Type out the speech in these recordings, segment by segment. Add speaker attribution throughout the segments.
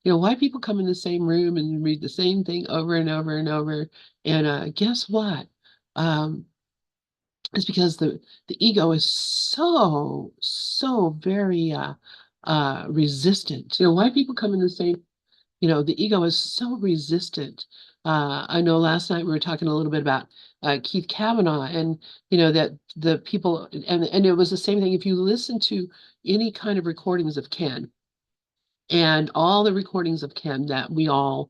Speaker 1: why people come in the same room and read the same thing over and over and over. And guess what? Um, it's because the ego is so very resistant. Why people come in the same, the ego is so resistant. I know last night we were talking a little bit about Keith Kavanaugh, and that the people, and it was the same thing. If you listen to any kind of recordings of Ken, and all the recordings of Ken that we all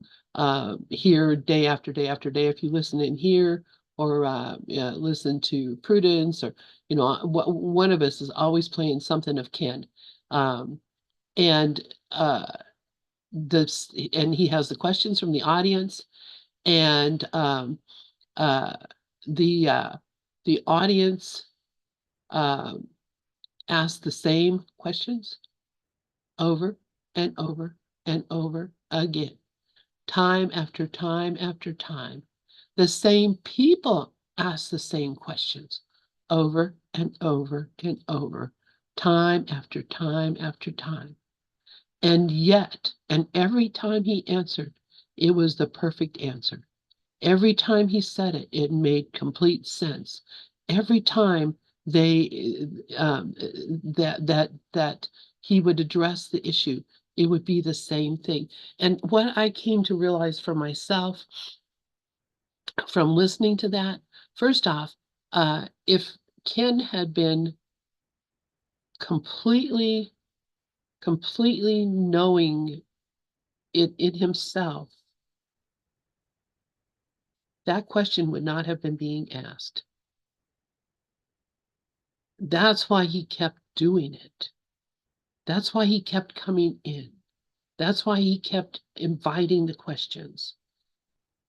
Speaker 1: hear day after day after day, if you listen in here or listen to Prudence, or one of us is always playing something of Ken, um, and and he has the questions from the audience, and uh, the uh, the audience um asks the same questions over and over and over again, time after time after time. The same people ask the same questions over and over and over, time after time after time. And yet, and every time he answered, it was the perfect answer. Every time he said it, it made complete sense. Every time they that he would address the issue, it would be the same thing. And what I came to realize for myself from listening to that, first off, if Ken had been completely, completely knowing it in himself, that question would not have been being asked. That's why he kept doing it. That's why he kept coming in. That's why he kept inviting the questions,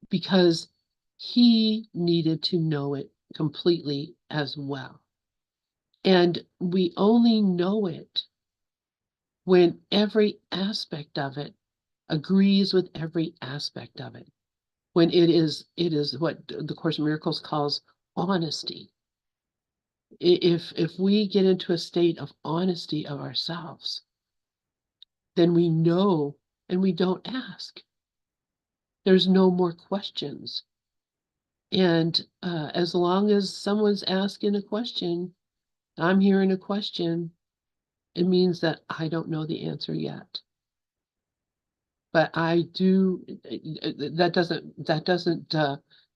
Speaker 1: because he needed to know it completely as well. And we only know it when every aspect of it agrees with every aspect of it. When it is what the Course in Miracles calls honesty. If we get into a state of honesty of ourselves, then we know and we don't ask. There's no more questions. And as long as someone's asking a question, I'm hearing a question, it means that I don't know the answer yet. But I do, that doesn't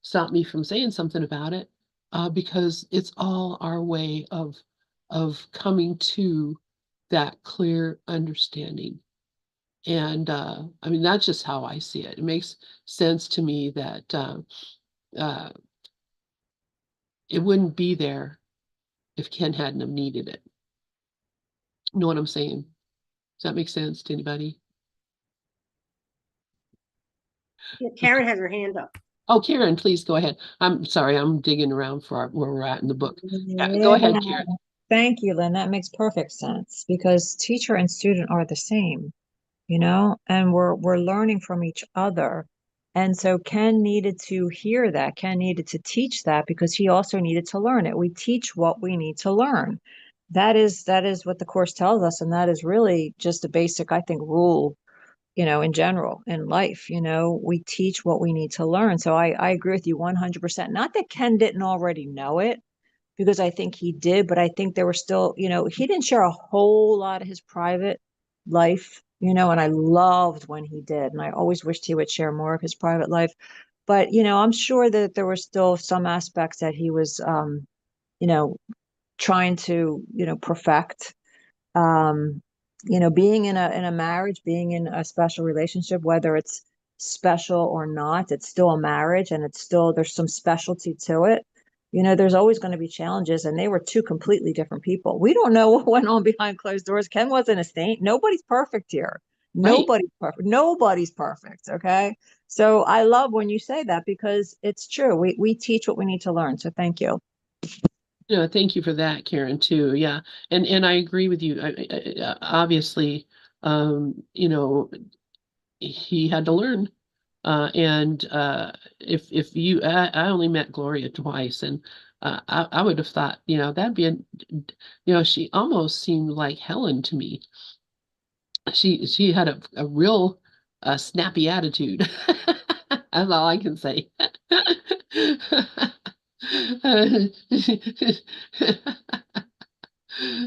Speaker 1: stop me from saying something about it, because it's all our way of coming to that clear understanding. And I mean, that's just how I see it. It makes sense to me that uh, it wouldn't be there if Ken hadn't have needed it. You know what I'm saying? Does that make sense to anybody?
Speaker 2: Yeah, Karen has her hand up.
Speaker 1: Oh, Karen, please go ahead. I'm sorry, I'm digging around for where we're at in the book. Go
Speaker 3: Yeah,
Speaker 1: ahead, Karen.
Speaker 3: thank you, Lynn. That makes perfect sense because teacher and student are the same, and we're learning from each other. And so Ken needed to hear that. Ken needed to teach that because he also needed to learn it. We teach what we need to learn. That is what the course tells us, and that is really just a basic, I think, rule, in general in life. We teach what we need to learn. So I agree with you 100%. Not that Ken didn't already know it, because I think he did, but I think there were still, he didn't share a whole lot of his private life, and I loved when he did. And I always wished he would share more of his private life. But, I'm sure that there were still some aspects that he was, you know, trying to, perfect. Um, being in a marriage, being in a special relationship, whether it's special or not, it's still a marriage, and there's some specialty to it. There's always going to be challenges, and they were two completely different people. We don't know what went on behind closed doors. Ken wasn't a saint. Nobody's perfect here.
Speaker 1: Right.
Speaker 3: Nobody's perfect. Nobody's perfect. Okay. So I love when you say that because it's true. We teach what we need to learn. So thank you.
Speaker 1: Thank you for that, Karen, too. Yeah. And I agree with you. Obviously, he had to learn. And if I only met Gloria twice, and I would have thought, that'd be she almost seemed like Helen to me. She had a real a snappy attitude. That's all I can say.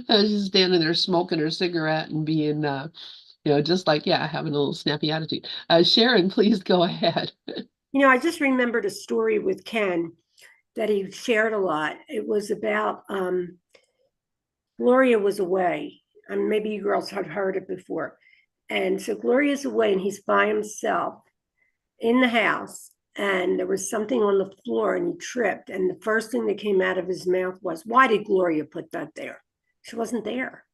Speaker 1: She's standing there smoking her cigarette and being, just like, yeah, having a little snappy attitude. Sharon, please go ahead.
Speaker 2: I just remembered a story with Ken that he shared a lot. It was about Gloria was away. Maybe you girls had heard it before. And so Gloria's away and he's by himself in the house. And there was something on the floor and he tripped. And the first thing that came out of his mouth was, "Why did Gloria put that there? She wasn't there."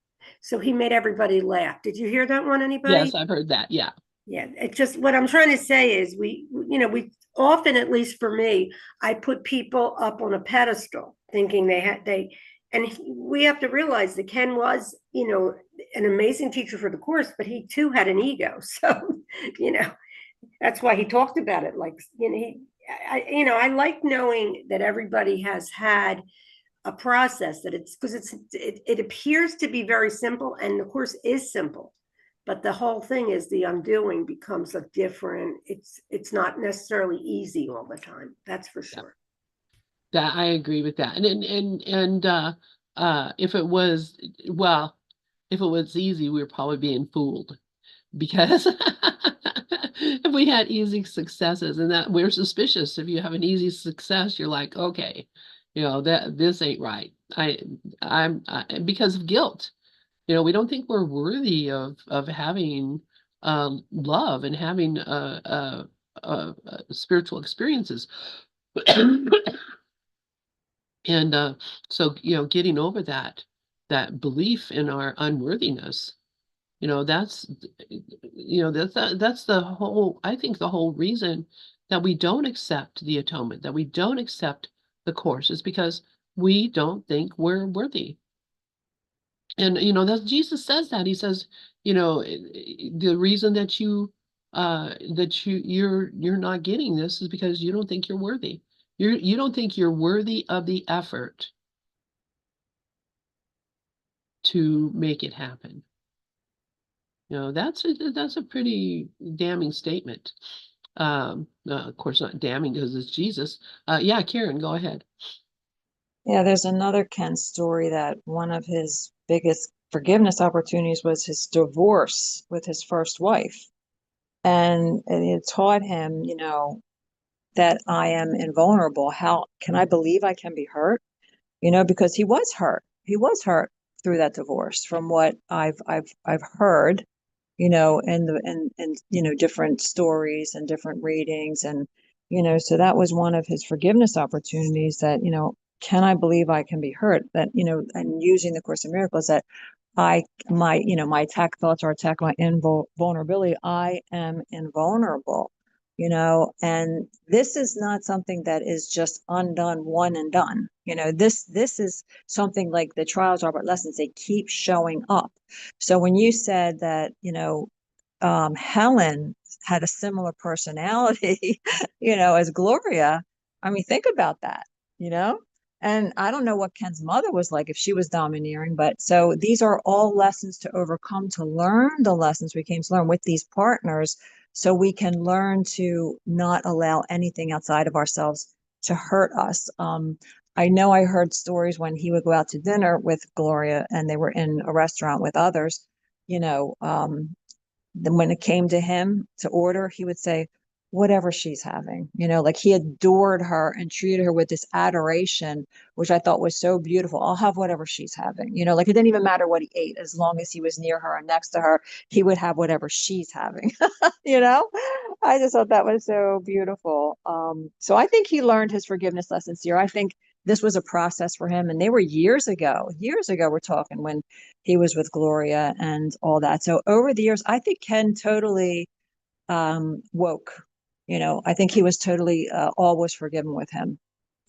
Speaker 2: So he made everybody laugh. Did you hear that one, anybody?
Speaker 1: Yes, I've heard that. Yeah.
Speaker 2: Yeah, it's just what I'm trying to say is we often, at least for me, I put people up on a pedestal thinking and we have to realize that Ken was, an amazing teacher for the course, but he too had an ego. So, that's why he talked about it. Like, I like knowing that everybody has had a process that it's because it appears to be very simple and the course is simple. But the whole thing is the undoing becomes a different, it's not necessarily easy all the time. That's for sure.
Speaker 1: That I agree with that. And if it was, well, if it was easy, we were probably being fooled because if we had easy successes and that we're suspicious, if you have an easy success, you're like, okay, that this ain't right. I'm because of guilt. We don't think we're worthy of having love and having spiritual experiences. And so getting over that belief in our unworthiness, that's that's the whole, I think the whole reason that we don't accept the atonement, that we don't accept the course, is because we don't think we're worthy. And that Jesus says that. He says, the reason that you're not getting this is because you don't think you're worthy. You don't think you're worthy of the effort to make it happen. That's a pretty damning statement. Of course not damning because it's Jesus. Yeah, Karen, go ahead.
Speaker 3: Yeah, there's another Ken story that one of his biggest forgiveness opportunities was his divorce with his first wife. And it taught him, that I am invulnerable. How can I believe I can be hurt? Because he was hurt. He was hurt through that divorce from what I've heard, and different stories and different readings. And, so that was one of his forgiveness opportunities that, can I believe I can be hurt? That, and using the Course in Miracles that my attack thoughts are attack my invulnerability. I am invulnerable, and this is not something that is just undone, one and done. This is something like the trials are but lessons. They keep showing up. So when you said that, Helen had a similar personality, as Gloria, I mean, think about that, and I don't know what Ken's mother was like, if she was domineering, but so these are all lessons to overcome, to learn the lessons we came to learn with these partners, so we can learn to not allow anything outside of ourselves to hurt us. I know I heard stories when he would go out to dinner with Gloria and they were in a restaurant with others, then when it came to him to order, he would say, whatever she's having, like he adored her and treated her with this adoration, which I thought was so beautiful. I'll have whatever she's having, like it didn't even matter what he ate, as long as he was near her and next to her, he would have whatever she's having. I just thought that was so beautiful. So I think he learned his forgiveness lessons here. I think this was a process for him, and they were years ago we're talking, when he was with Gloria and all that. So over the years, I think Ken totally woke. I think he was totally all was forgiven with him.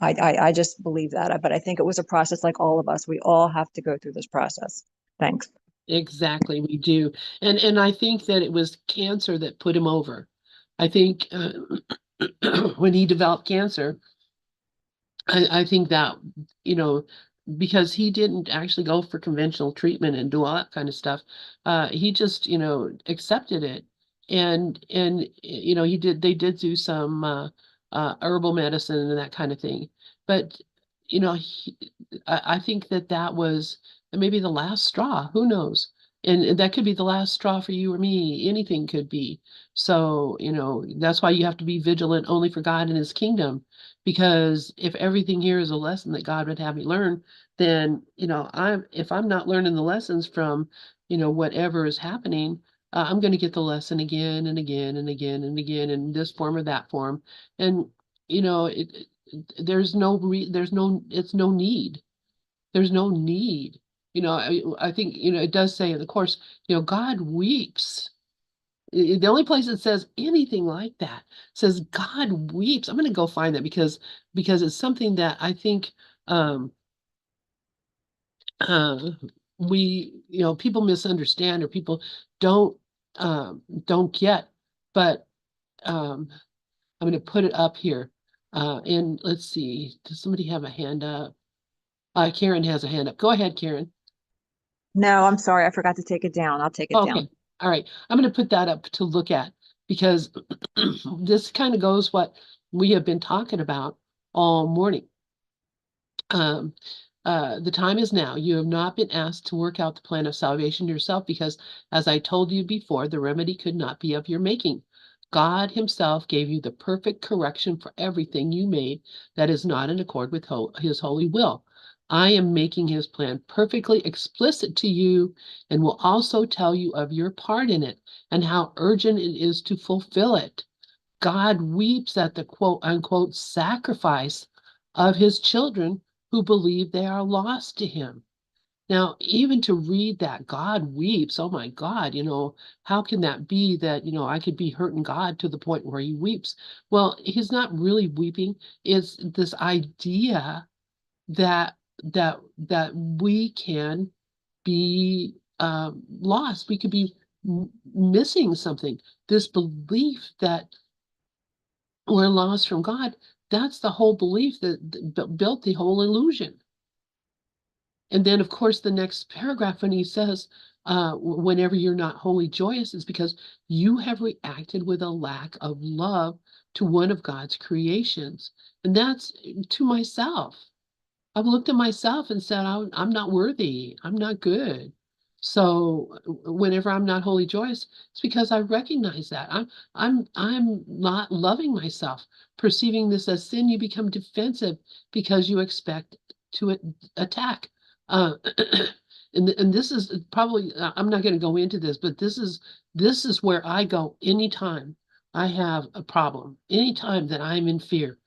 Speaker 3: I just believe that, but I think it was a process like all of us. We all have to go through this process. Thanks.
Speaker 1: Exactly, we do. And I think that it was cancer that put him over. I think when he developed cancer, I think that, because he didn't actually go for conventional treatment and do all that kind of stuff, he just, accepted it. you know, they did do some herbal medicine and that kind of thing. But, you know, I think that was maybe the last straw. Who knows? And that could be the last straw for you or me. Anything could be. So, you know, that's why you have to be vigilant only for God and his kingdom. Because if everything here is a lesson that God would have me learn, then, you know, if I'm not learning the lessons from, you know, whatever is happening, I'm going to get the lesson again and again and again and again in this form or that form. And, you know, it's no need. There's no need. You know, I think, you know, it does say in the course, you know, God weeps. The only place it says anything like that says God weeps. I'm going to go find that because it's something that I think um, uh, you know, people misunderstand or people don't don't get. But um, I'm going to put it up here. And let's see, does somebody have a hand up? Karen has a hand up. Go ahead, Karen.
Speaker 3: No, I'm sorry, I forgot to take it down. I'll take it
Speaker 1: Okay.
Speaker 3: down.
Speaker 1: All right. I'm going to put that up to look at because this kind of goes what we have been talking about all morning. Um, the time is now. You have not been asked to work out the plan of salvation yourself because, as I told you before, the remedy could not be of your making. God Himself gave you the perfect correction for everything you made that is not in accord with His holy will. I am making His plan perfectly explicit to you and will also tell you of your part in it and how urgent it is to fulfill it. God weeps at the quote unquote sacrifice of his children who believe they are lost to him. Now, even to read that God weeps, oh my God, you know, how can that be that, you know, I could be hurting God to the point where he weeps? Well, he's not really weeping. It's this idea that that we can be lost. We could be missing something. This belief that we're lost from God, that's the whole belief that built the whole illusion. And then, of course, the next paragraph when he says, whenever you're not wholly joyous, is because you have reacted with a lack of love to one of God's creations. And that's to myself. I've looked at myself and said, I'm not worthy. I'm not good. So whenever I'm not wholly joyous, it's because I recognize that I'm not loving myself. Perceiving this as sin, you become defensive because you expect to attack. Uh, and this is probably I'm not going to go into this, but this is where I go anytime I have a problem, anytime that I'm in fear.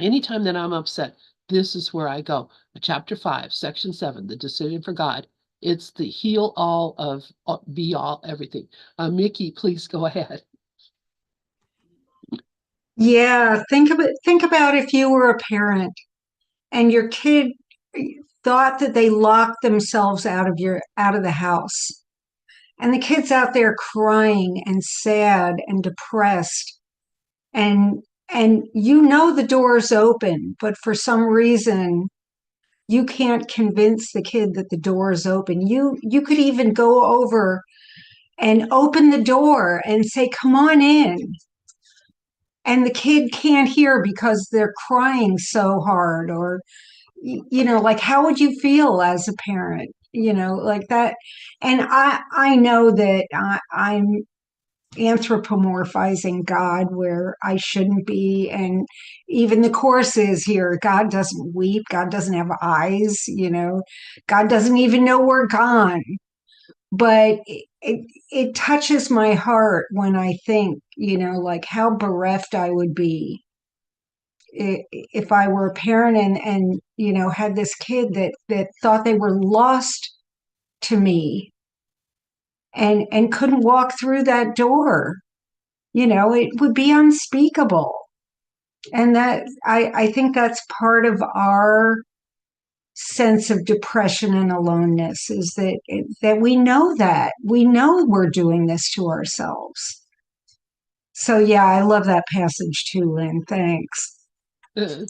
Speaker 1: Anytime that I'm upset, this is where I go. Chapter 5, Section 7, the decision for God. It's the heal all of be all everything. Mickey, please go ahead.
Speaker 4: Yeah, think about if you were a parent and your kid thought that they locked themselves out of the house. And the kid's out there crying and sad and depressed and you know the door's open, but for some reason you can't convince the kid that the door is open. You could even go over and open the door and say, "Come on in." And the kid can't hear because they're crying so hard, or like, how would you feel as a parent, like that? And I know that I'm anthropomorphizing God where I shouldn't be. And even the course is here, God doesn't weep, God doesn't have eyes, God doesn't even know we're gone. But it touches my heart when I think, like how bereft I would be if I were a parent and had this kid that thought they were lost to me and couldn't walk through that door. It would be unspeakable. And that I think that's part of our sense of depression and aloneness, is that we know we're doing this to ourselves. So yeah, I love that passage too, Lynn. Thanks.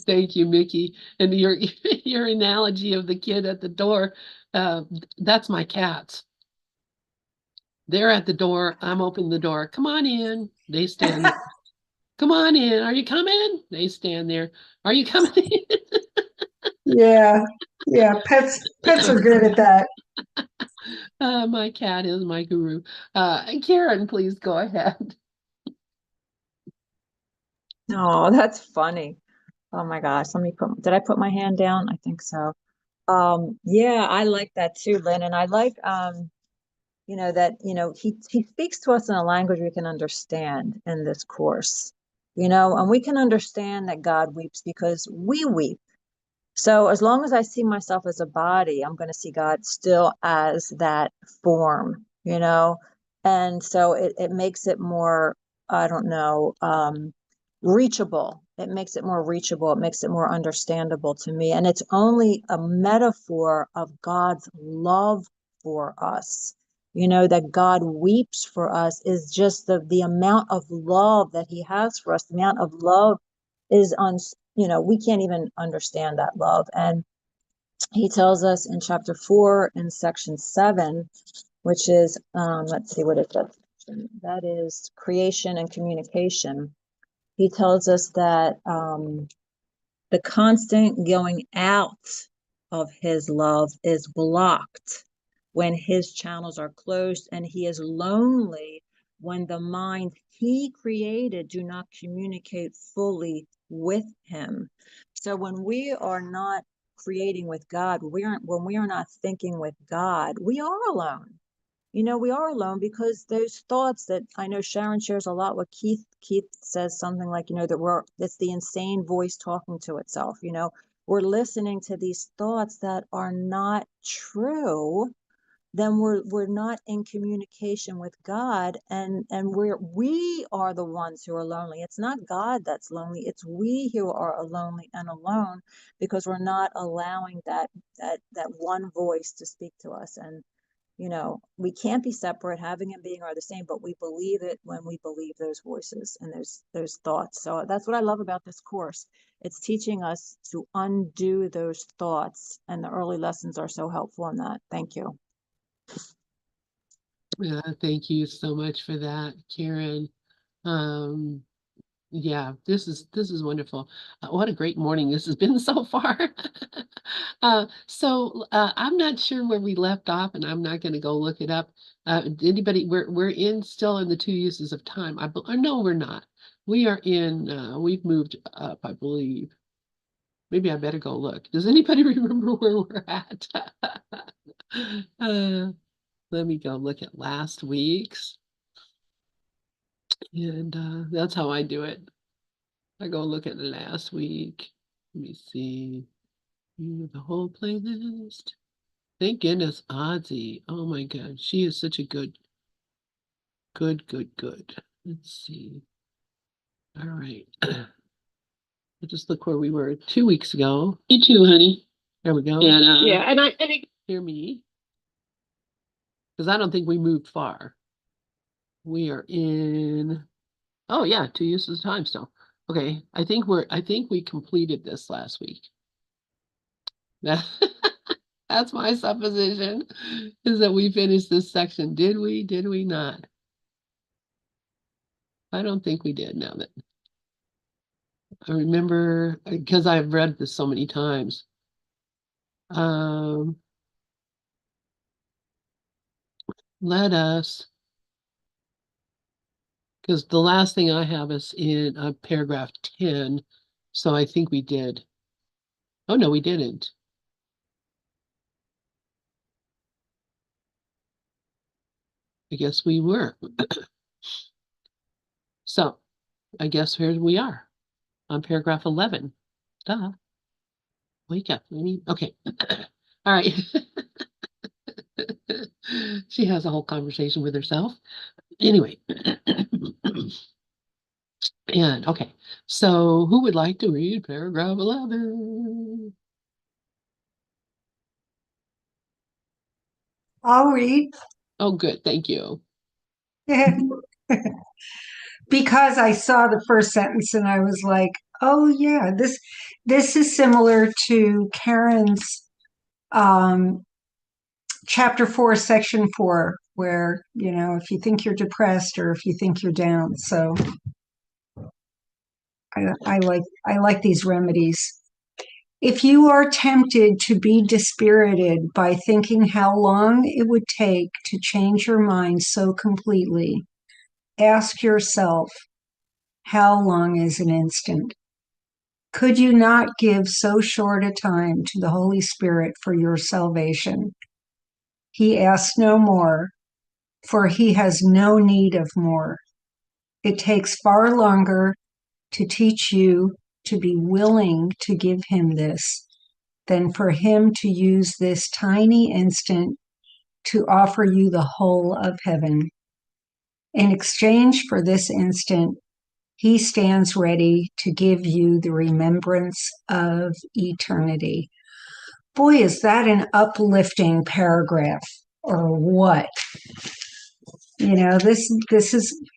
Speaker 1: Thank you, Mickey. And your your analogy of the kid at the door, uh, that's my cats. They're at the door. I'm opening the door. Come on in. They stand there. Come on in. Are you coming? They stand there. Are you coming in?
Speaker 4: Yeah. Yeah. Pets are good at that.
Speaker 1: My cat is my guru. Karen, please go ahead.
Speaker 3: Oh, that's funny. Oh my gosh. Did I put my hand down? I think so. Yeah, I like that too, Lynn. And I like, that, he speaks to us in a language we can understand in this course, and we can understand that God weeps because we weep. So as long as I see myself as a body, I'm going to see God still as that form, And so it makes it more, I don't know, reachable. It makes it more reachable. It makes it more understandable to me. And it's only a metaphor of God's love for us. That God weeps for us is just the amount of love that he has for us. The amount of love is we can't even understand that love. And he tells us in chapter 4 in section 7, which is, let's see, what is that? That is creation and communication. He tells us that the constant going out of his love is blocked when his channels are closed, and he is lonely when the mind he created do not communicate fully with him. So when we are not creating with God, when we are not thinking with God, we are alone. We are alone because those thoughts that I know Sharon shares a lot with Keith. Keith says something like, that's the insane voice talking to itself. We're listening to these thoughts that are not true. Then we're not in communication with God, and we are the ones who are lonely. It's not God that's lonely. It's we who are lonely and alone because we're not allowing that one voice to speak to us. And we can't be separate. Having and being are the same, but we believe it when we believe those voices and those thoughts. So that's what I love about this course. It's teaching us to undo those thoughts, and the early lessons are so helpful in that. Thank you.
Speaker 1: Thank you so much for that, Karen. Um, yeah, this is wonderful. What a great morning this has been so far. I'm not sure where we left off, and I'm not going to go look it up. Anybody? We're still in the two uses of time. Or no, we're not. We are in. We've moved up, I believe. Maybe I better go look. Does anybody remember where we're at? Let me go look at last week's. And that's how I do it. I go look at last week. Let me see. The whole playlist. Thank goodness, Ozzy. Oh my God. She is such a good. Let's see. All right. Let's just look where we were 2 weeks ago. Me too, honey. There we go. And yeah, and I hear me. Because I don't think we moved far. We are in, oh yeah, two uses of time still. Okay, I think we completed this last week. That, that's my supposition, is that we finished this section. Did we? Did we not? I don't think we did now that I remember, because I've read this so many times. Let us, because the last thing I have is in paragraph 10, so I think we did. Oh no, we didn't. I guess we were. So I guess here we are on paragraph 11. Duh. Wake up. Okay. All right. She has a whole conversation with herself. Anyway. And okay. So who would like to read paragraph 11?
Speaker 4: I'll read.
Speaker 1: Oh, good. Thank you.
Speaker 4: Because I saw the first sentence and I was like, oh yeah, this is similar to Karen's chapter 4, section 4, where, if you think you're depressed or if you think you're down. So I like these remedies. If you are tempted to be dispirited by thinking how long it would take to change your mind so completely, ask yourself, how long is an instant? Could you not give so short a time to the Holy Spirit for your salvation? He asks no more, for he has no need of more. It takes far longer to teach you to be willing to give him this than for him to use this tiny instant to offer you the whole of heaven. In exchange for this instant, he stands ready to give you the remembrance of eternity. Boy, is that an uplifting paragraph, or what? This is,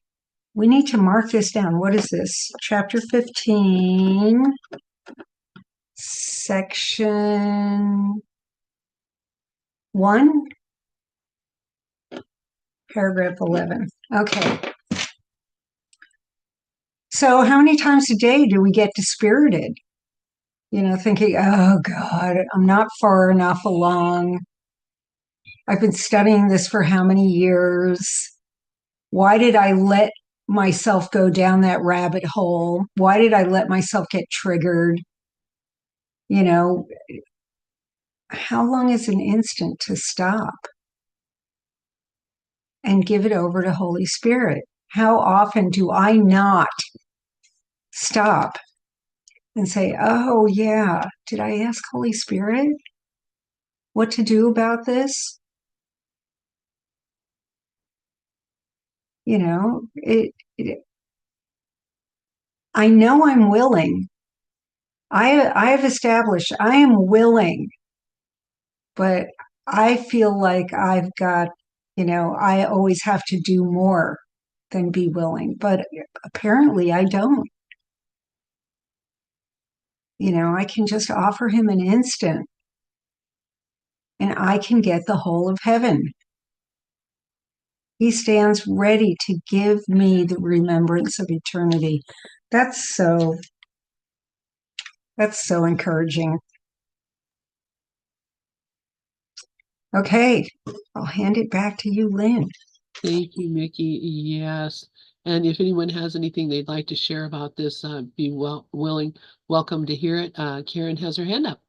Speaker 4: we need to mark this down. What is this? Chapter 15, section 1, paragraph 11. Okay. So how many times a day do we get dispirited? Thinking, oh God, I'm not far enough along. I've been studying this for how many years? Why did I let myself go down that rabbit hole? Why did I let myself get triggered? How long is an instant to stop and give it over to Holy Spirit? How often do I not stop and say, oh, yeah, did I ask Holy Spirit what to do about this? I know I'm willing. I have established I am willing, but I feel like I've got, I always have to do more than be willing. But apparently I don't. I can just offer him an instant and I can get the whole of heaven. He stands ready to give me the remembrance of eternity. That's so encouraging. Okay, I'll hand it back to you, Lynn.
Speaker 1: Thank you, Mickey. Yes. And if anyone has anything they'd like to share about this, be welcome to hear it. Karen has her hand up.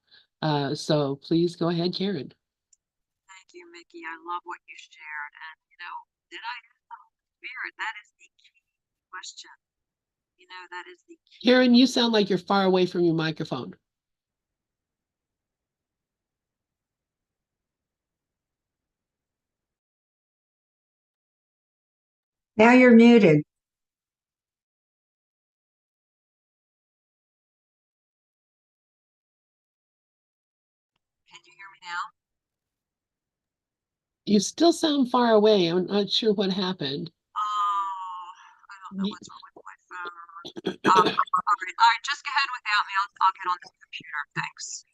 Speaker 1: So please go ahead, Karen.
Speaker 3: Thank you, Mickey. I love what you shared. And, did I ask the Holy Spirit? That is the key question. That is the key.
Speaker 1: Karen, you sound like you're far away from your microphone.
Speaker 4: Now you're muted.
Speaker 3: Can you hear me now?
Speaker 1: You still sound far away. I'm not sure what happened.
Speaker 3: Oh, I don't know what's wrong with my phone. All right, just go ahead without me. I'll get on the computer. Thanks.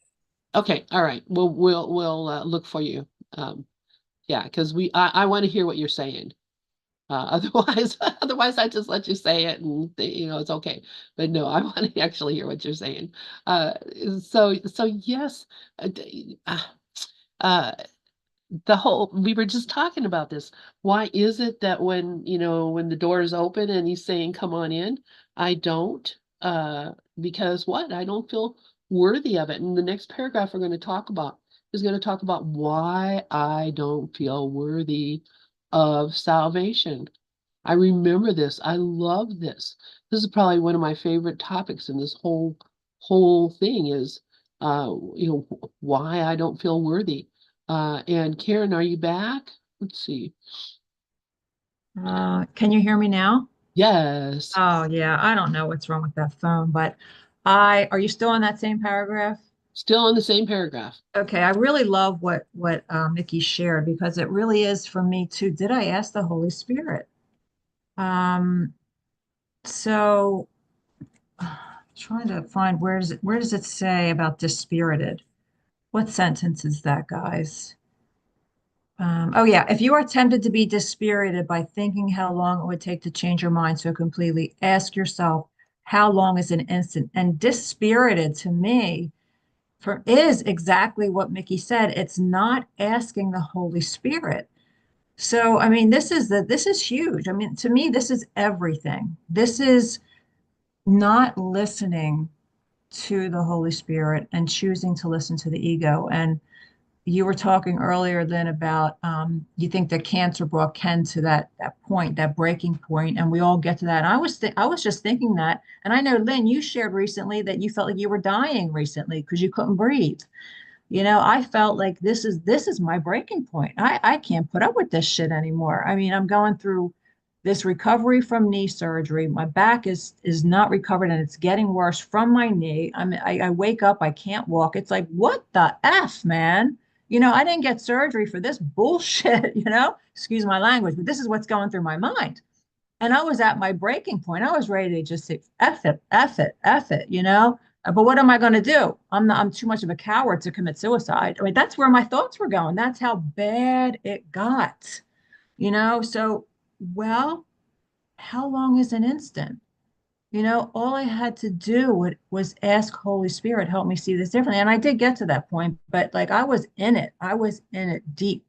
Speaker 1: Okay, all right. We'll look for you. Yeah, because I want to hear what you're saying. Otherwise I just let you say it and it's okay. But no, I want to actually hear what you're saying. So yes, uh, we were just talking about this. Why is it that when the door is open and he's saying, come on in, I don't, because what? I don't feel worthy of it. And the next paragraph we're going to talk about is going to talk about why I don't feel worthy of salvation. I remember this. I love this. This is probably one of my favorite topics in this whole thing is, why I don't feel worthy. And Karen, are you back? Let's see.
Speaker 3: Can you hear me now?
Speaker 1: Yes.
Speaker 3: Oh, yeah. I don't know what's wrong with that phone, but are you still on that same paragraph?
Speaker 1: Still on the same paragraph.
Speaker 3: Okay, I really love what Mickey shared because it really is for me too. Did I ask the Holy Spirit? Um, so trying to find where does it say about dispirited? What sentence is that, guys? Oh yeah, if you are tempted to be dispirited by thinking how long it would take to change your mind so completely, ask yourself, how long is an instant? And dispirited to me for is exactly what Mickey said. It's not asking the Holy Spirit. So, I mean, this is huge. I mean, to me, this is everything. This is not listening to the Holy Spirit and choosing to listen to the ego. And you were talking earlier then about you think that cancer brought Ken to that point, that breaking point, and we all get to that. And I was just thinking that, and I know Lynn, you shared recently that you felt like you were dying recently because you couldn't breathe. You know, I felt like this is my breaking point. I can't put up with this shit anymore. I mean, I'm going through this recovery from knee surgery. My back is not recovered and it's getting worse from my knee. I wake up, I can't walk. It's like, what the F, man? You know, I didn't get surgery for this bullshit, you know? Excuse my language, but this is what's going through my mind. And I was at my breaking point. I was ready to just say, F it, F it, F it, you know? But what am I going to do? I'm too much of a coward to commit suicide. I mean, that's where my thoughts were going. That's how bad it got, you know? So, well, how long is an instant? You know, all I had to do was ask Holy Spirit, help me see this differently. And I did get to that point, but like I was in it. I was in it deep.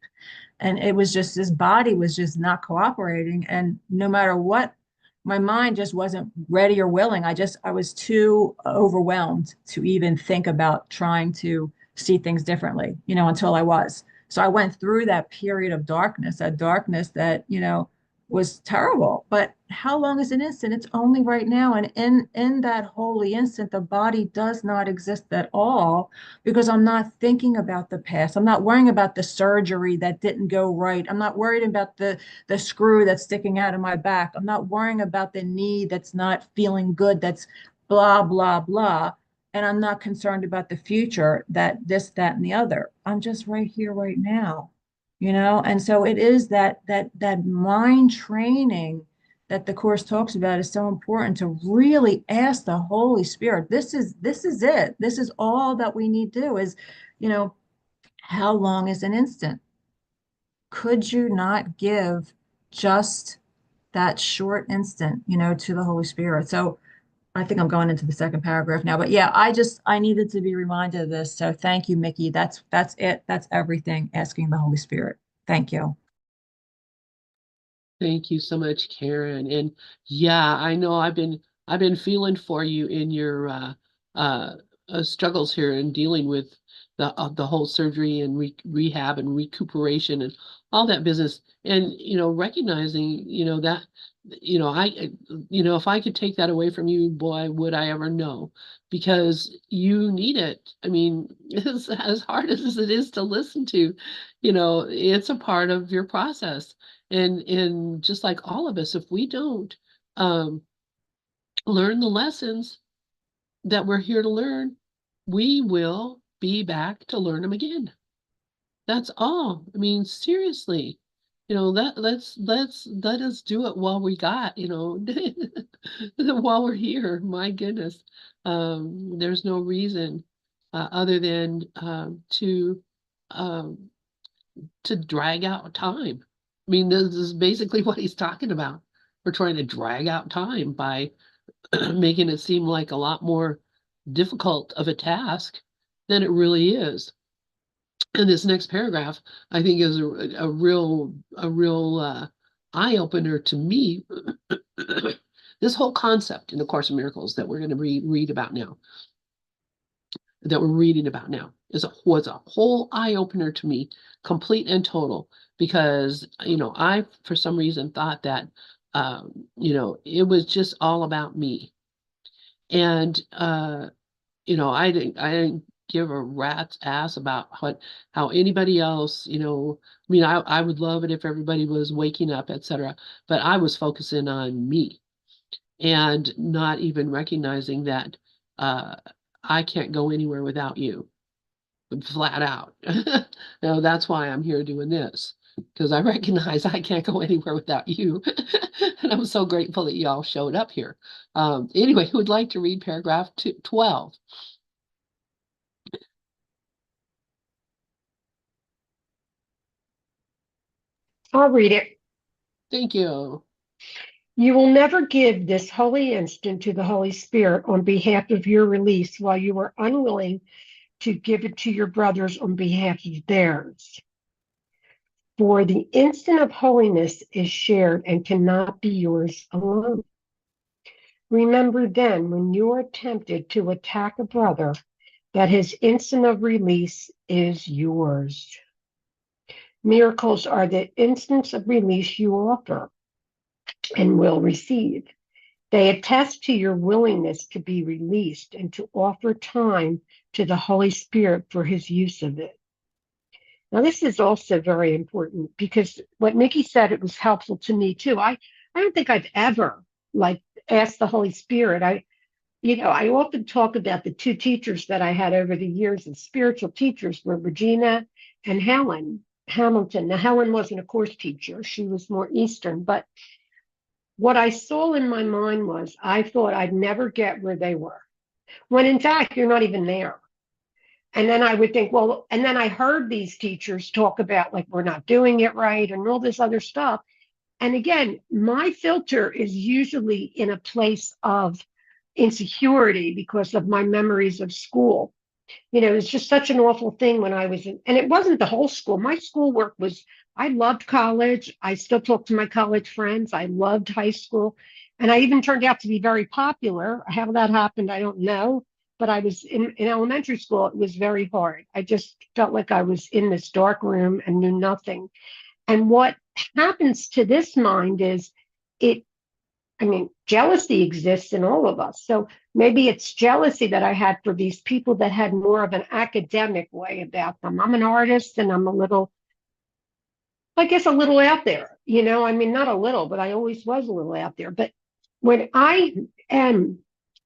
Speaker 3: And it was just this body was just not cooperating. And no matter what, my mind just wasn't ready or willing. I was too overwhelmed to even think about trying to see things differently, you know, until I was. So I went through that period of darkness, that darkness that, you know, was terrible. But how long is an instant? It's only right now. And in that holy instant, the body does not exist at all because I'm not thinking about the past. I'm not worrying about the surgery that didn't go right. I'm not worried about the screw that's sticking out of my back. I'm not worrying about the knee that's not feeling good, that's blah, blah, blah. And I'm not concerned about the future, that this, that, and the other. I'm just right here, right now, you know? And so it is that mind training that the course talks about is so important to really ask the Holy Spirit. This is it. This is all that we need to do is, you know, how long is an instant? Could you not give just that short instant, you know, to the Holy Spirit? So I think I'm going into the second paragraph now, but yeah, I needed to be reminded of this. So thank you, Mickey. That's it. That's everything. Asking the Holy Spirit. Thank you.
Speaker 1: Thank you so much, Karen. And yeah, I know I've been feeling for you in your uh, struggles here and dealing with the whole surgery and rehab and recuperation and all that business. And you know, recognizing that if I could take that away from you, boy, would I ever know, because you need it. I mean, as hard as it is to listen to, it's a part of your process. And just like all of us, if we don't um, learn the lessons that we're here to learn, we will be back to learn them again. That's all. I mean, seriously, let us do it while we got, while we're here. My goodness, there's no reason other than um, to drag out time. I mean, this is basically what he's talking about. We're trying to drag out time by making it seem like a lot more difficult of a task than it really is. And this next paragraph, I think, is a real eye opener to me. This whole concept in the Course in Miracles that we're going to read about now, that we're reading about now, was a whole eye opener to me, complete and total, because I for some reason thought that it was just all about me, and I didn't give a rat's ass about how anybody else, I mean, I would love it if everybody was waking up, etc., but I was focusing on me and not even recognizing that uh, I can't go anywhere without you, flat out. That's why I'm here doing this, because I recognize I can't go anywhere without you. And I'm so grateful that you all showed up here. Anyway, who would like to read paragraph 12?
Speaker 5: I'll read it.
Speaker 1: Thank you.
Speaker 5: You will never give this holy instant to the Holy Spirit on behalf of your release while you are unwilling to give it to your brothers on behalf of theirs. For the instant of holiness is shared and cannot be yours alone. Remember then, when you are tempted to attack a brother, that his instant of release is yours. Miracles are the instants of release you offer and will receive. They attest to your willingness to be released and to offer time to the Holy Spirit for his use of it. Now, this is also very important because what Mickey said, it was helpful to me too. I don't think I've ever asked the Holy Spirit. I often talk about the two teachers that I had over the years as spiritual teachers were Regina and Helen Hamilton. Now, Helen wasn't a course teacher. She was more Eastern, but what I saw in my mind was I thought I'd never get where they were, when in fact, you're not even there. And then I would think, well, and then I heard these teachers talk about we're not doing it right and all this other stuff. And again, my filter is usually in a place of insecurity because of my memories of school. It's just such an awful thing when I was in, and it wasn't the whole school. My schoolwork was, I loved college. I still talk to my college friends. I loved high school. And I even turned out to be very popular. How that happened, I don't know. But I was in elementary school, it was very hard. I just felt like I was in this dark room and knew nothing. And what happens to this mind is jealousy exists in all of us. So maybe it's jealousy that I had for these people that had more of an academic way about them. I'm an artist and I'm a little out there, not a little, but I always was a little out there. But when I am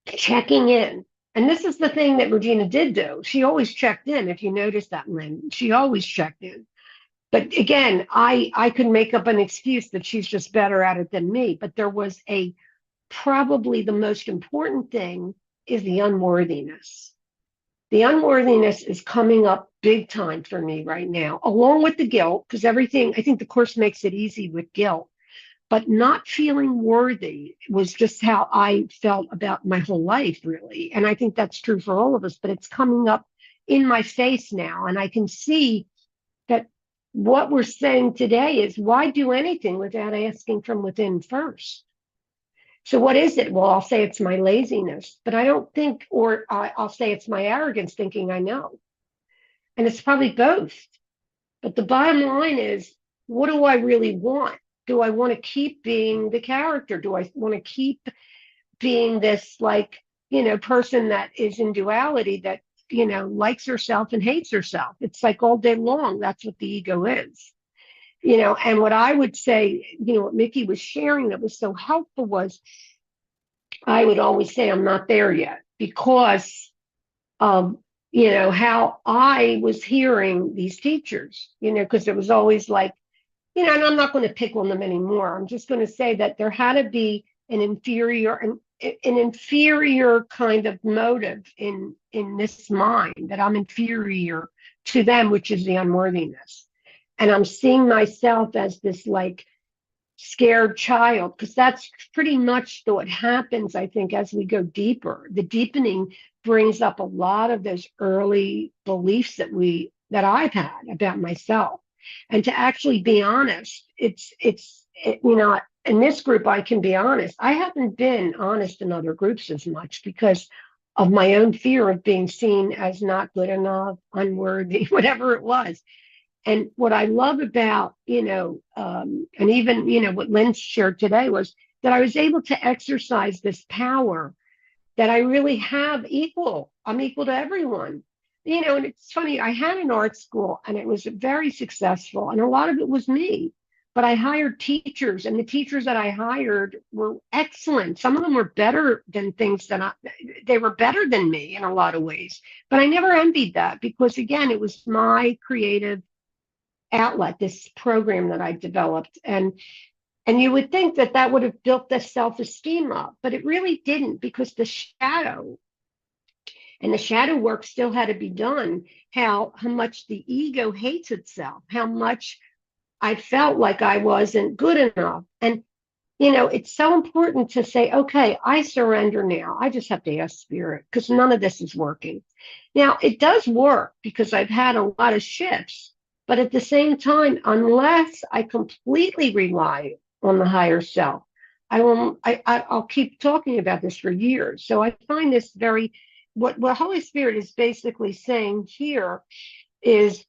Speaker 5: checking in, and this is the thing that Regina did do, she always checked in. If you notice that, Lynn, she always checked in. But again, I could make up an excuse that she's just better at it than me. But there was probably the most important thing is the unworthiness. The unworthiness is coming up big time for me right now, along with the guilt, because everything, I think the Course makes it easy with guilt. But not feeling worthy was just how I felt about my whole life, really. And I think that's true for all of us, but it's coming up in my face now. And I can see that what we're saying today is, why do anything without asking from within first? So what is it? Well, I'll say it's my laziness, but I don't think, or I'll say it's my arrogance thinking I know. And it's probably both. But the bottom line is, what do I really want? Do I want to keep being the character? Do I want to keep being this person that is in duality that, likes herself and hates herself? It's all day long. That's what the ego is. And what I would say, what Mickey was sharing that was so helpful was, I would always say I'm not there yet because of, how I was hearing these teachers, because it was always and I'm not going to pick on them anymore. I'm just going to say that there had to be an inferior kind of motive in this mind, that I'm inferior to them, which is the unworthiness. And I'm seeing myself as this scared child, because that's pretty much what happens, I think, as we go deeper. The deepening brings up a lot of those early beliefs that I've had about myself. And to actually be honest, in this group, I can be honest. I haven't been honest in other groups as much because of my own fear of being seen as not good enough, unworthy, whatever it was. And what I love about, and even, what Lynn shared today was that I was able to exercise this power that I really have equal. I'm equal to everyone. And it's funny, I had an art school and it was very successful and a lot of it was me, but I hired teachers and the teachers that I hired were excellent. Some of them were better than they were better than me in a lot of ways, but I never envied that because again, it was my creative outlet, this program that I developed. And you would think that would have built the self-esteem up, but it really didn't because the shadow work still had to be done. How much the ego hates itself, how much I felt like I wasn't good enough. And it's so important to say, okay, I surrender now. I just have to ask Spirit because none of this is working. Now, it does work because I've had a lot of shifts, but at the same time, unless I completely rely on the higher self, I'll keep talking about this for years. So I find this what Holy Spirit is basically saying here is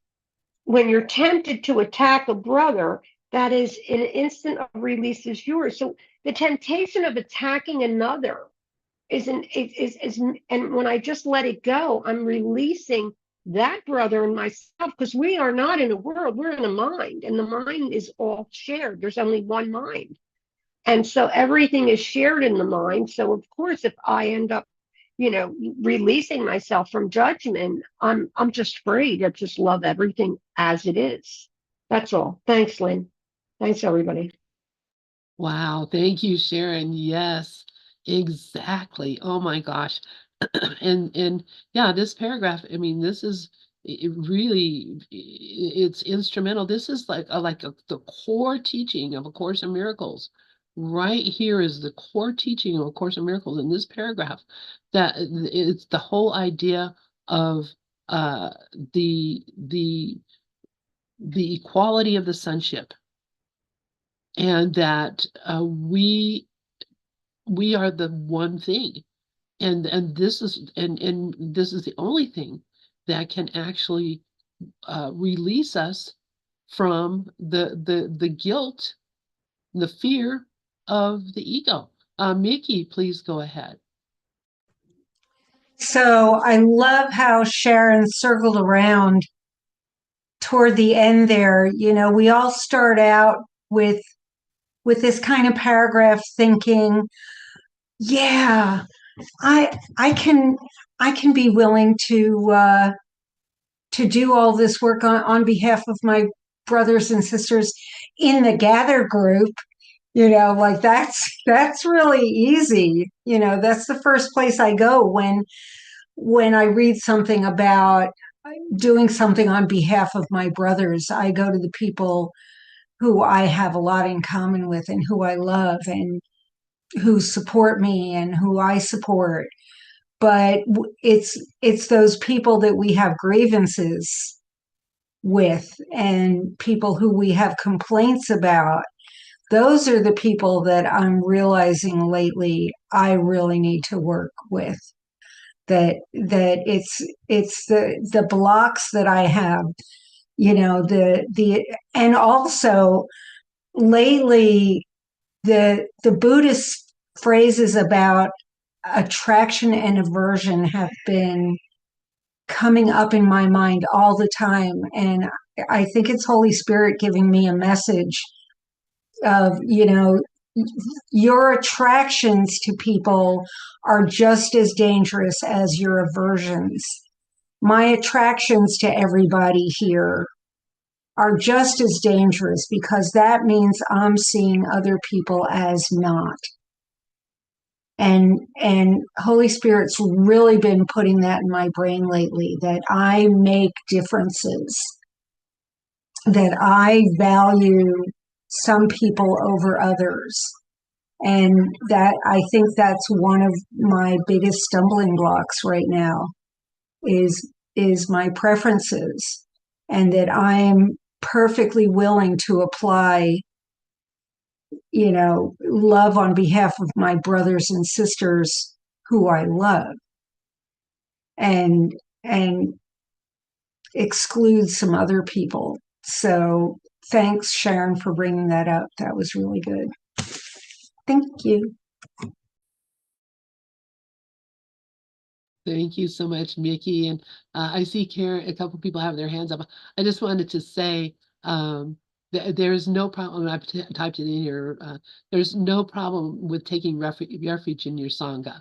Speaker 5: when you're tempted to attack a brother, that is an instant of release is yours. So the temptation of attacking another is and when I just let it go, I'm releasing that brother and myself because we are not in a world, we're in a mind, and the mind is all shared. There's only one mind. And so everything is shared in the mind. So of course, if I end up, releasing myself from judgment, I'm just free to just love everything as it is. That's all. Thanks, Lynn. Thanks, everybody.
Speaker 1: Wow, thank you, Sharon. Yes, exactly. Oh my gosh. And yeah, this paragraph, I mean, this is it really it's instrumental. This is the core teaching of A Course in Miracles. Right here is the core teaching of A Course in Miracles in this paragraph, that it's the whole idea of uh the the the equality of the sonship, and that we are the one thing, and this is the only thing that can actually release us from the guilt, the fear of the ego. Mickey, please go ahead.
Speaker 4: So I love how Sharon circled around toward the end there. We all start out with this kind of paragraph thinking, yeah, I can be willing to do all this work on behalf of my brothers and sisters in the gather group. Like that's really easy. That's the first place I go when I read something about doing something on behalf of my brothers. I go to the people who I have a lot in common with and who I love and who support me and who I support. But it's those people that we have grievances with and people who we have complaints about. Those are the people that I'm realizing lately I really need to work with. That it's the blocks that I have, the and also lately the Buddhist phrases about attraction and aversion have been coming up in my mind all the time. And I think it's Holy Spirit giving me a message of, your attractions to people are just as dangerous as your aversions. My attractions to everybody here are just as dangerous because that means I'm seeing other people as not. And Holy Spirit's really been putting that in my brain lately, that I make differences, that I value some people over others. And that I think that's one of my biggest stumbling blocks right now is my preferences, and that I am perfectly willing to apply love on behalf of my brothers and sisters who I love, and and exclude some other people. So thanks, Sharon, for bringing that up. That was really good. Thank you.
Speaker 1: Thank you so much, Mickey. And I see Karen, a couple people have their hands up. I just wanted to say there's no problem. I've typed it in here. There's no problem with taking refuge in your Sangha.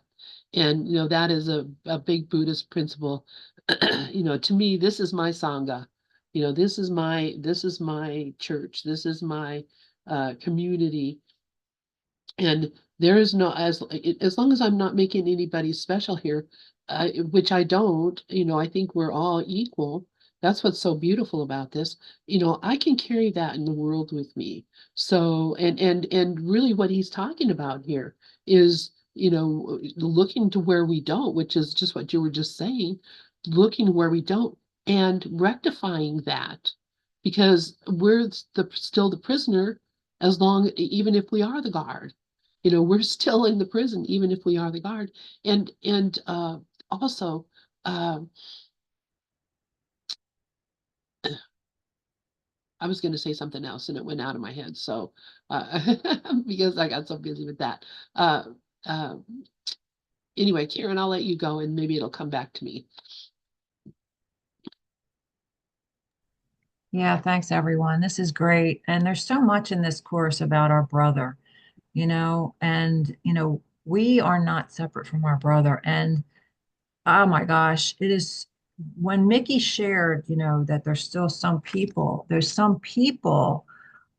Speaker 1: And, that is a big Buddhist principle. To me, this is my Sangha. This is my church. This is my community. And there is no, as long as I'm not making anybody special here, which I don't, I think we're all equal. That's what's so beautiful about this. I can carry that in the world with me. So, and really what he's talking about here is, looking to where we don't, which is just what you were just saying, looking where we don't and rectifying that, because we're still the prisoner as long, even if we are the guard. We're still in the prison, even if we are the guard. And also, I was going to say something else and it went out of my head. So, because I got so busy with that. Uh, uh, anyway, Karen, I'll let you go and maybe it'll come back to me.
Speaker 3: Yeah, thanks everyone. This is great. And there's so much in this course about our brother, and we are not separate from our brother. And oh my gosh, it is when Mickey shared, that there's some people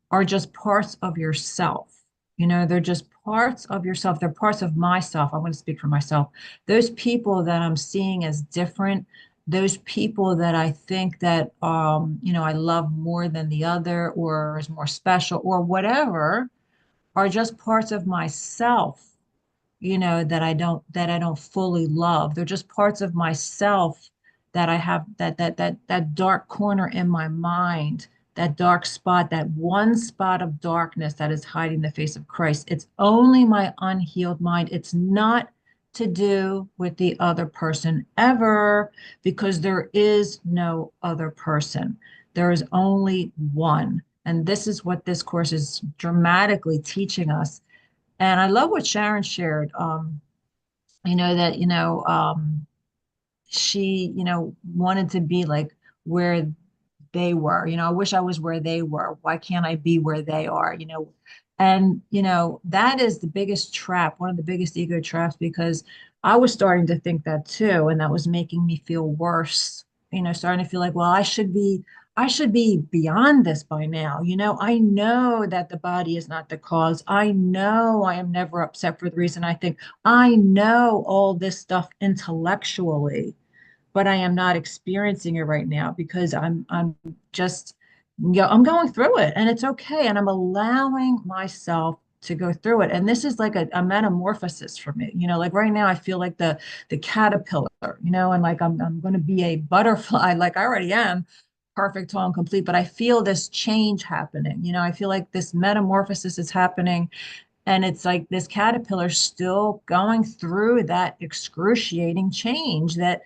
Speaker 3: are just parts of yourself. They're just parts of yourself. They're parts of myself. I want to speak for myself. Those people that I'm seeing as different, those people that I think that I love more than the other or is more special or whatever, are just parts of myself, that I don't fully love. They're just parts of myself that I have, that dark corner in my mind, that dark spot, that one spot of darkness that is hiding the face of Christ. It's only my unhealed mind. It's not to do with the other person ever, because there is no other person. There is only one. And this is what this course is dramatically teaching us. And I love what Sharon shared, that, she, wanted to be like where they were. I wish I was where they were. Why can't I be where they are? And, that is the biggest trap, one of the biggest ego traps, because I was starting to think that too. And that was making me feel worse, starting to feel like, well, I should be beyond this by now. I know that the body is not the cause. I know I am never upset for the reason I think. I know all this stuff intellectually, but I am not experiencing it right now because I'm just, I'm going through it and it's okay. And I'm allowing myself to go through it. And this is like a metamorphosis for me. Like right now I feel like the caterpillar, and like I'm going to be a butterfly, like I already am, perfect, whole, and complete. But I feel this change happening. I feel like this metamorphosis is happening, and it's like this caterpillar still going through that excruciating change that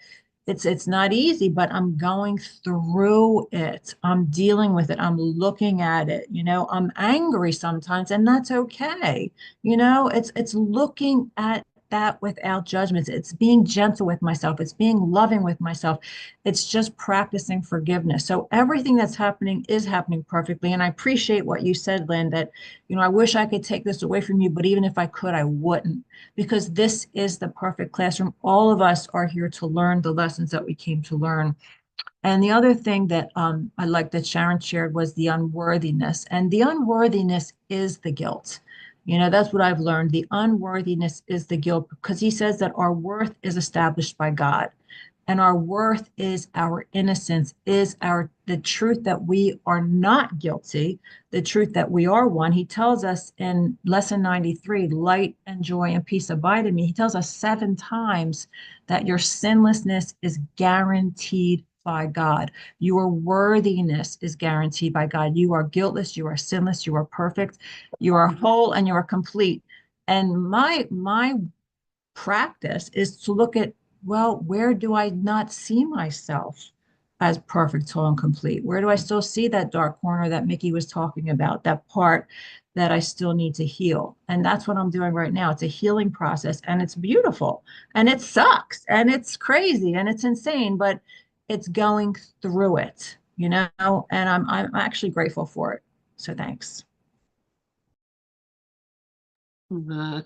Speaker 3: it's not easy, but I'm going through it. I'm dealing with it. I'm looking at it. I'm angry sometimes, and that's okay. It's looking at that without judgments. It's being gentle with myself. It's being loving with myself. It's just practicing forgiveness. So everything that's happening is happening perfectly. And I appreciate what you said, Lynn, that, I wish I could take this away from you, but even if I could, I wouldn't, because this is the perfect classroom. All of us are here to learn the lessons that we came to learn. And the other thing that I like that Sharon shared was the unworthiness. And the unworthiness is the guilt. That's what I've learned. The unworthiness is the guilt, because he says that our worth is established by God. And our worth is our innocence, is the truth that we are not guilty, the truth that we are one. He tells us in lesson 93, light and joy and peace abide in me. He tells us 7 times that your sinlessness is guaranteed by God. Your worthiness is guaranteed by God. You are guiltless, you are sinless, you are perfect, you are whole, and you are complete. And my practice is to look at, well, where do I not see myself as perfect, whole, and complete? Where do I still see that dark corner that Mickey was talking about, that part that I still need to heal? And that's what I'm doing right now. It's a healing process, and it's beautiful, and it sucks, and it's crazy, and it's insane, but it's going through it, and I'm actually grateful for it. So thanks.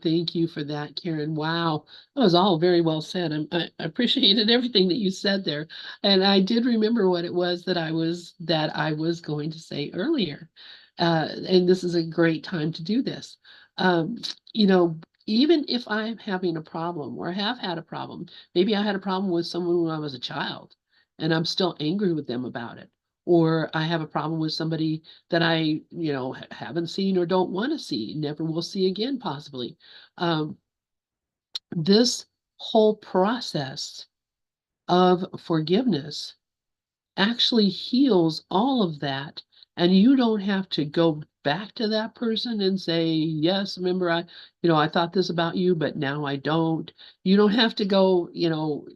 Speaker 1: Thank you for that, Karen. Wow, that was all very well said. I appreciated everything that you said there, and I did remember what it was that I was going to say earlier. And this is a great time to do this. Um, you know, Even if I'm having a problem or have had a problem, maybe I had a problem with someone when I was a child, and I'm still angry with them about it. Or I have a problem with somebody that I, haven't seen or don't want to see, never will see again, possibly. This whole process of forgiveness actually heals all of that. And you don't have to go back to that person and say, yes, remember, I thought this about you, but now I don't. You don't have to go,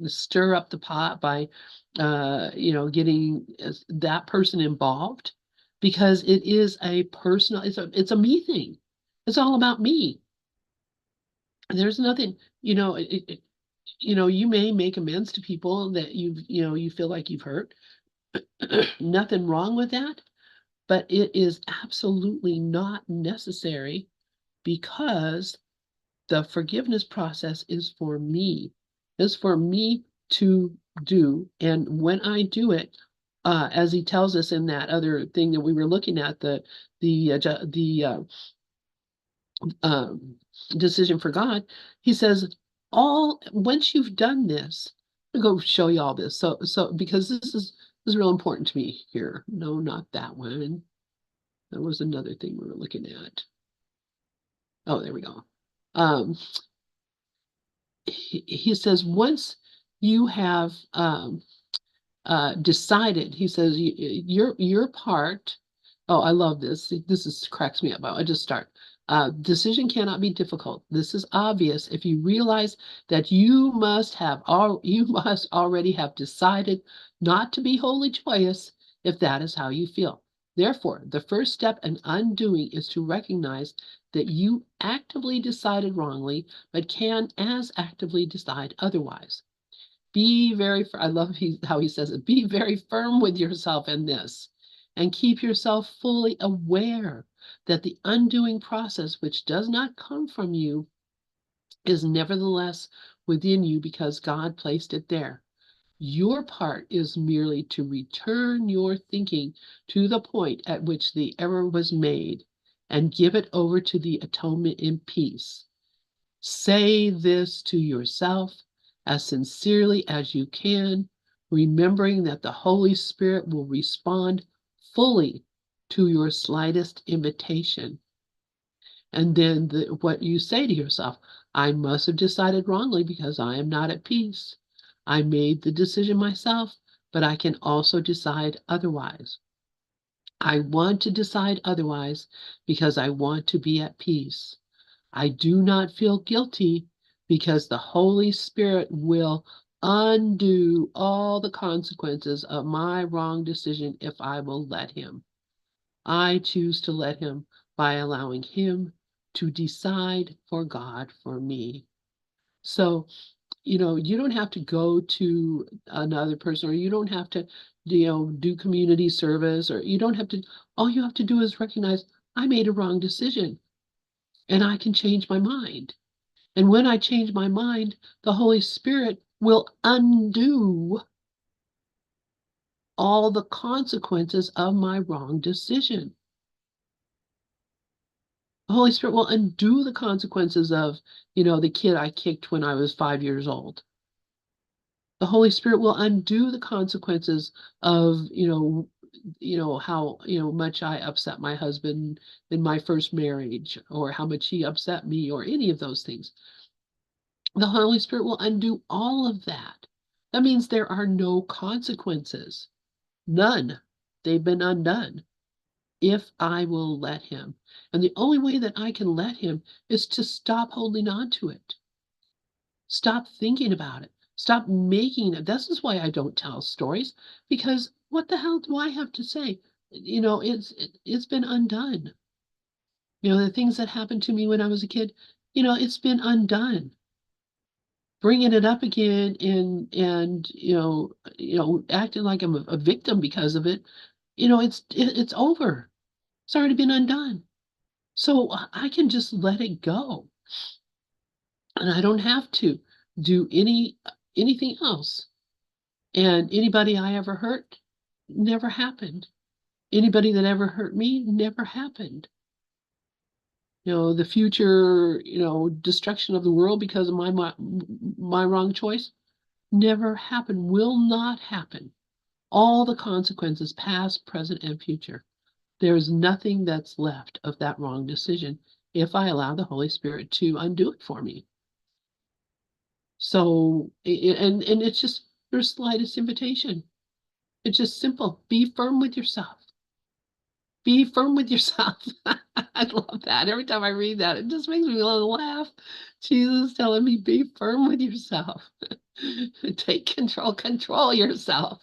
Speaker 1: stir up the pot by, getting that person involved, because it is a personal, it's a me thing. It's all about me. There's nothing, you may make amends to people that you feel like you've hurt. Nothing wrong with that, but it is absolutely not necessary, because the forgiveness process is for me. It's for me to do. And when I do it, as he tells us in that other thing that we were looking at, the decision for God, he says, once you've done this, I'll go show you all this. So because this is real important to me here. No, not that one. That was another thing we were looking at. Oh, there we go. He says, once you have decided, he says, your part. Oh, I love this. This cracks me up. I just start. Decision cannot be difficult. This is obvious if you realize that you must already have decided not to be wholly joyous, if that is how you feel. Therefore, the first step in undoing is to recognize that you actively decided wrongly, but can as actively decide otherwise. I love how he says it, be very firm with yourself in this, and keep yourself fully aware that the undoing process, which does not come from you, is nevertheless within you, because God placed it there. Your part is merely to return your thinking to the point at which the error was made, and give it over to the atonement in peace. Say this to yourself as sincerely as you can, remembering that the Holy Spirit will respond fully to your slightest invitation. And then what you say to yourself, I must have decided wrongly because I am not at peace. I made the decision myself, but I can also decide otherwise. I want to decide otherwise because I want to be at peace. I do not feel guilty because the Holy Spirit will undo all the consequences of my wrong decision if I will let him. I choose to let him by allowing him to decide for God for me. So, you don't have to go to another person, or you don't have to, do community service, or you don't have to, all you have to do is recognize I made a wrong decision and I can change my mind. And when I change my mind, the Holy Spirit will undo all the consequences of my wrong decision. The Holy Spirit will undo the consequences of, the kid I kicked when I was 5 years old. The Holy Spirit will undo the consequences of, how, much I upset my husband in my first marriage, or how much he upset me, or any of those things. The Holy Spirit will undo all of that. That means there are no consequences. None. They've been undone if I will let him. And the only way that I can let him is to stop holding on to it. Stop thinking about it. Stop making it. This is why I don't tell stories, because what the hell do I have to say? It's been undone. The things that happened to me when I was a kid, it's been undone. Bringing it up again and acting like I'm a victim because of it, it's over. It's already been undone. So I can just let it go. And I don't have to do anything else. And anybody I ever hurt never happened. Anybody that ever hurt me never happened. The future, destruction of the world because of my wrong choice never happened, will not happen. all the consequences, past, present, and future. There's nothing that's left of that wrong decision if I allow the Holy Spirit to undo it for me. So, and it's just your slightest invitation. It's just simple. Be firm with yourself. Be firm with yourself. I love that. Every time I read that, it just makes me want to laugh. Jesus telling me, be firm with yourself. Take control, control yourself.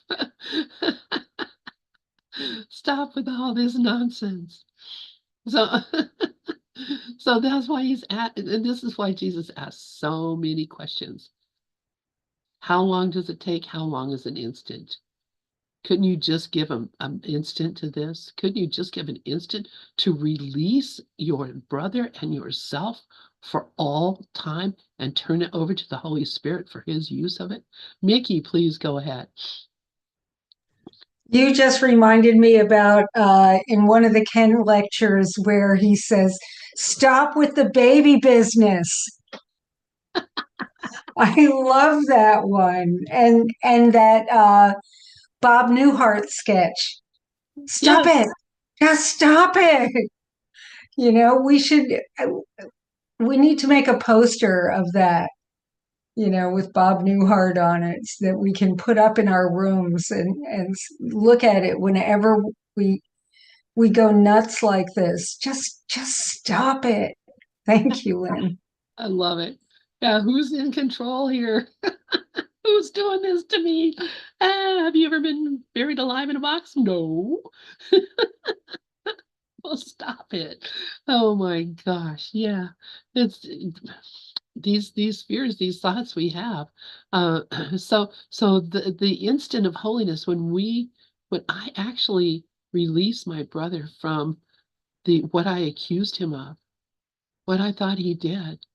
Speaker 1: Stop with all this nonsense. So, so that's why and this is why Jesus asked so many questions. How long does it take? How long is an instant? Couldn't you just give an instant to this? Couldn't you just give an instant to release your brother and yourself for all time and turn it over to the Holy Spirit for his use of it? Mickey, please go ahead.
Speaker 4: You just reminded me about in one of the Ken lectures where he says, "Stop with the baby business." I love that one, and that Bob Newhart sketch. Stop
Speaker 1: Yes.
Speaker 4: it! Just stop it! You know, we need to make a poster of that, you know, with Bob Newhart on it so that we can put up in our rooms and look at it whenever we go nuts like this. Just stop it. Thank you, Lynn.
Speaker 1: I love it. Yeah, who's in control here? Who's doing this to me? Have you ever been buried alive in a box? No. Well, stop it. Oh my gosh. Yeah. It's these fears, these thoughts we have. So the instant of holiness when I actually release my brother from what I accused him of, what I thought he did,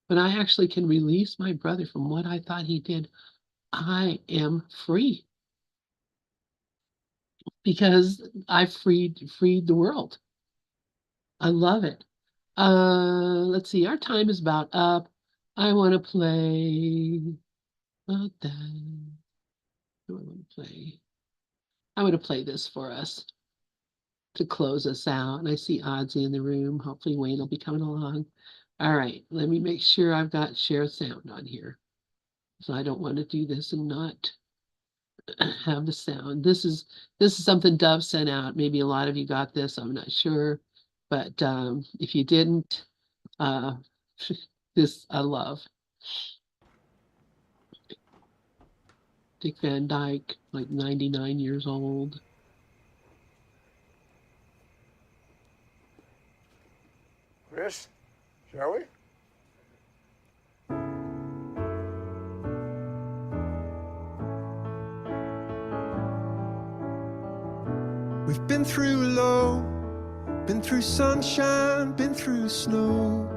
Speaker 1: when I actually can release my brother from what I thought he did, I am free because I freed the world. I love it. Let's see, our time is about up. I want to play. What do I want to play? I'm going to play this for us to close us out. And I see Oddsy in the room. Hopefully Wayne will be coming along. All right, let me make sure I've got share sound on here. So I don't want to do this and not have the sound. This is something Dove sent out. Maybe a lot of you got this. I'm not sure. But if you didn't, this I love. Dick Van Dyke, like 99 years old.
Speaker 6: Chris, shall we?
Speaker 7: We've been through low, been through sunshine, been through snow.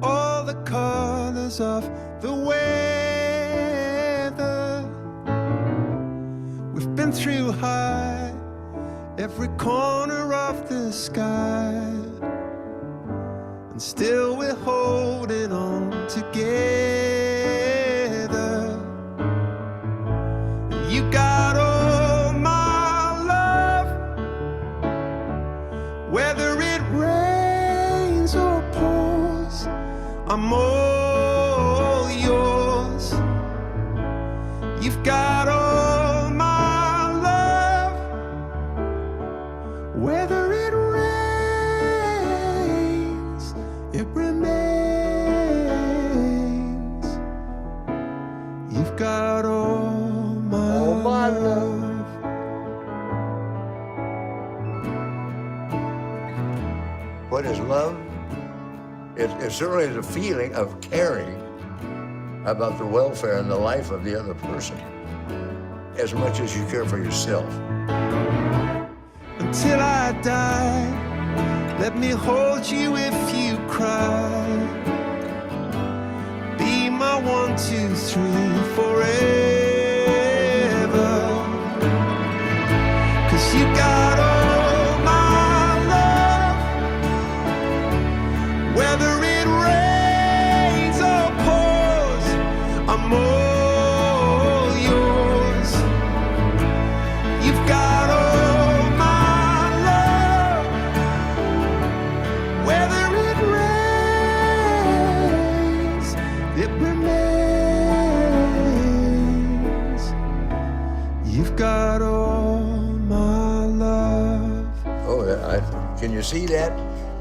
Speaker 7: All the colors of the weather. We've been through high, every corner of the sky. And still we're holding on together. And you got all my love, whether it rains or pours, I'm all yours. You've got all my love, whether it rains, it remains. You've got all my love.
Speaker 6: What is love? It certainly is a feeling of caring about the welfare and the life of the other person as much as you care for yourself.
Speaker 7: Until I die, let me hold you if you cry. Be my 1, 2, 3 forever. 'Cause you got all my love, whether it rains or pours, I'm all yours. it remains. You've got all my love.
Speaker 6: Oh, can you see that?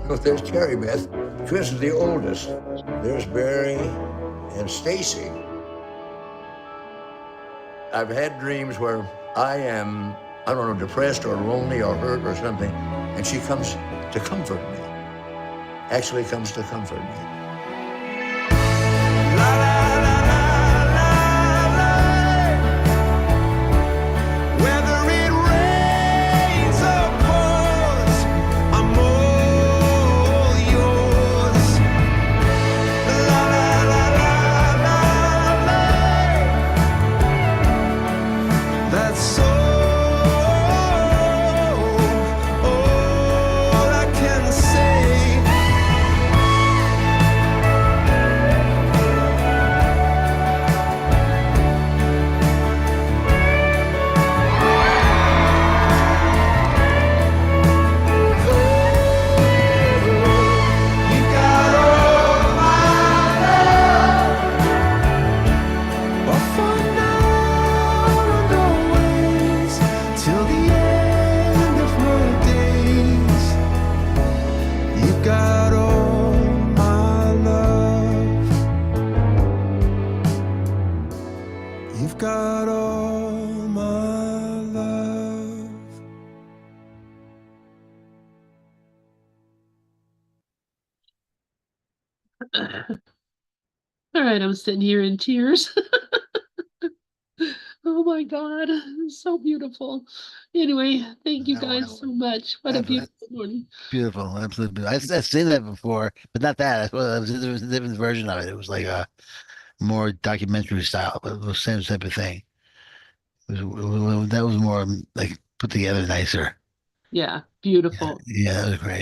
Speaker 6: Oh, there's Carrie Beth. Chris is the oldest. There's Barry and Stacy. I've had dreams where I am, I don't know, depressed or lonely or hurt or something, and she comes to comfort me. Actually comes to comfort me.
Speaker 7: La, la, la, la, la, la. Whether it rains or pours, I'm all yours. La, la, la, la, la, la. That's all I can say. You got all my love. I'll find out and always till the end of my days. You got all my love. You've got all my love.
Speaker 1: All right, I'm sitting here in tears. Oh my God, so beautiful. Anyway, thank you
Speaker 8: That one-
Speaker 1: guys so much. What a
Speaker 8: Absolutely.
Speaker 1: beautiful morning.
Speaker 8: Beautiful, absolutely. I've seen that before, but not that. Well, there was a different version of it. It was like a more documentary style, but it was the same type of thing. That was more like put together nicer.
Speaker 1: Yeah, beautiful.
Speaker 8: Yeah, that was great.